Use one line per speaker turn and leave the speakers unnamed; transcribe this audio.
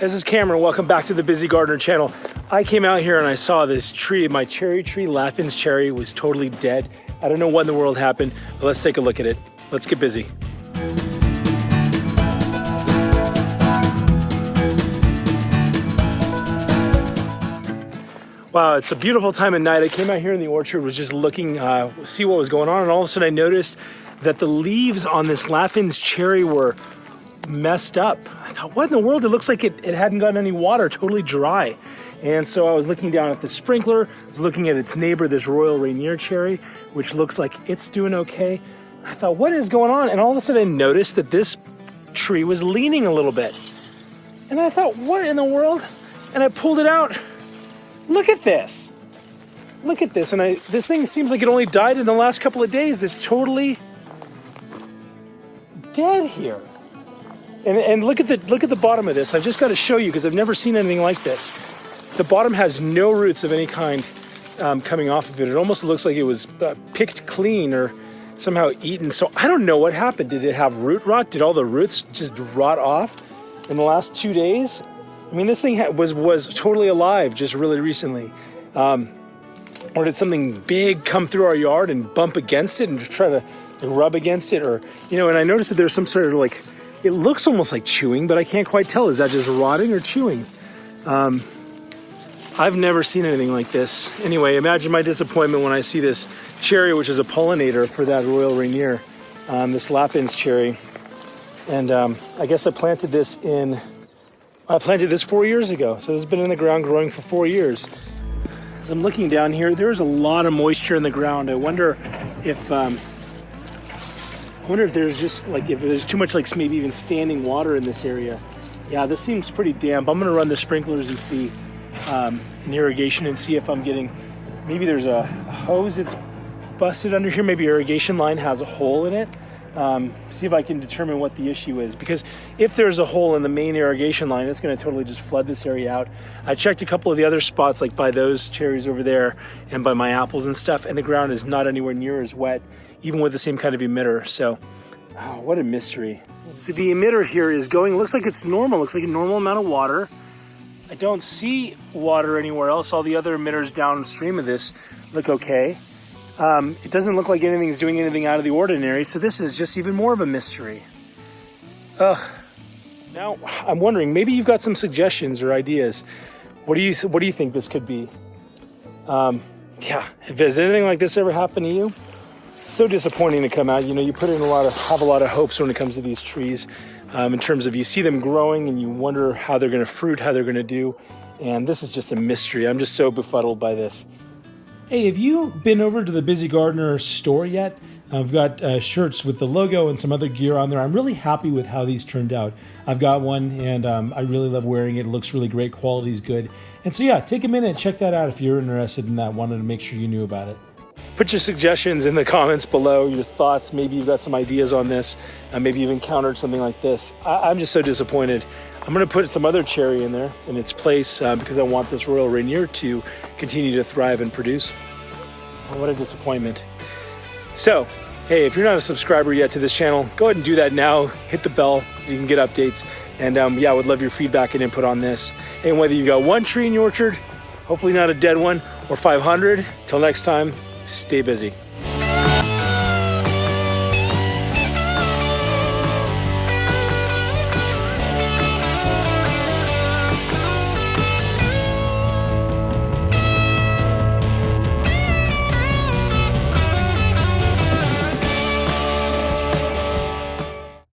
This is Cameron. Welcome back to the Busy Gardener channel. I came out here and I saw this tree. My cherry tree, Lapins Cherry, was totally dead. I don't know what in the world happened, but let's take a look at it. Let's get busy. Wow, it's a beautiful time of night. I came out here in the orchard, was just looking, see what was going on, and all of a sudden I noticed that the leaves on this Lapins Cherry were messed up. I thought, what in the world? It looks like it hadn't gotten any water, totally dry. And so I was looking down at the sprinkler, looking at its neighbor, this Royal Rainier cherry, which looks like it's doing okay. I thought, what is going on? And all of a sudden I noticed that this tree was leaning a little bit. And I thought, what in the world? And I pulled it out. Look at this. Look at this. And this thing seems like it only died in the last couple of days. It's totally dead here. And look at the bottom of this. I've just got to show you because I've never seen anything like this. The bottom has no roots of any kind coming off of it. It almost looks like it was picked clean or somehow eaten. So I don't know what happened. Did it have root rot? Did all the roots just rot off in the last 2 days? I mean, this thing was totally alive just really recently. Or did something big come through our yard and bump against it and just try to rub against it? Or, you know, and I noticed that there's some sort of like, it looks almost like chewing, but I can't quite tell. Is that just rotting or chewing? I've never seen anything like this. Anyway, imagine my disappointment when I see this cherry, which is a pollinator for that Royal Rainier, this Lapins Cherry. And I guess I planted this 4 years ago. So this has been in the ground growing for 4 years. As I'm looking down here, there's a lot of moisture in the ground. I wonder if there's just like, if there's too much like maybe even standing water in this area. Yeah, this seems pretty damp. I'm gonna run the sprinklers and see an irrigation and see if I'm getting, maybe there's a hose that's busted under here. Maybe irrigation line has a hole in it. See if I can determine what the issue is, because if there's a hole in the main irrigation line, it's going to totally just flood this area out. I checked a couple of the other spots, like by those cherries over there and by my apples and stuff, and the ground is not anywhere near as wet, even with the same kind of emitter. So, oh, what a mystery. So the emitter here is going, looks like it's normal, looks like a normal amount of water. I don't see water anywhere else. All the other emitters downstream of this look okay. It doesn't look like anything's doing anything out of the ordinary, so this is just even more of a mystery. Now, I'm wondering, maybe you've got some suggestions or ideas. What do you think this could be? Yeah, has anything like this ever happened to you? So disappointing to come out. You know, you put in have a lot of hopes when it comes to these trees, in terms of you see them growing and you wonder how they're going to fruit, how they're going to do, and this is just a mystery. I'm just so befuddled by this. Hey, have you been over to the Busy Gardener store yet? I've got shirts with the logo and some other gear on there. I'm really happy with how these turned out. I've got one and I really love wearing it. It looks really great. Quality is good. And so yeah, take a minute and check that out if you're interested in that. Wanted to make sure you knew about it. Put your suggestions in the comments below, your thoughts. Maybe you've got some ideas on this. Maybe you've encountered something like this. I'm just so disappointed. I'm going to put some other cherry in there in its place because I want this Royal Rainier to continue to thrive and produce. Oh, what a disappointment. So, hey, if you're not a subscriber yet to this channel, go ahead and do that now. Hit the bell so you can get updates. And yeah, I would love your feedback and input on this. And whether you've got one tree in your orchard, hopefully not a dead one, or 500, till next time, stay busy.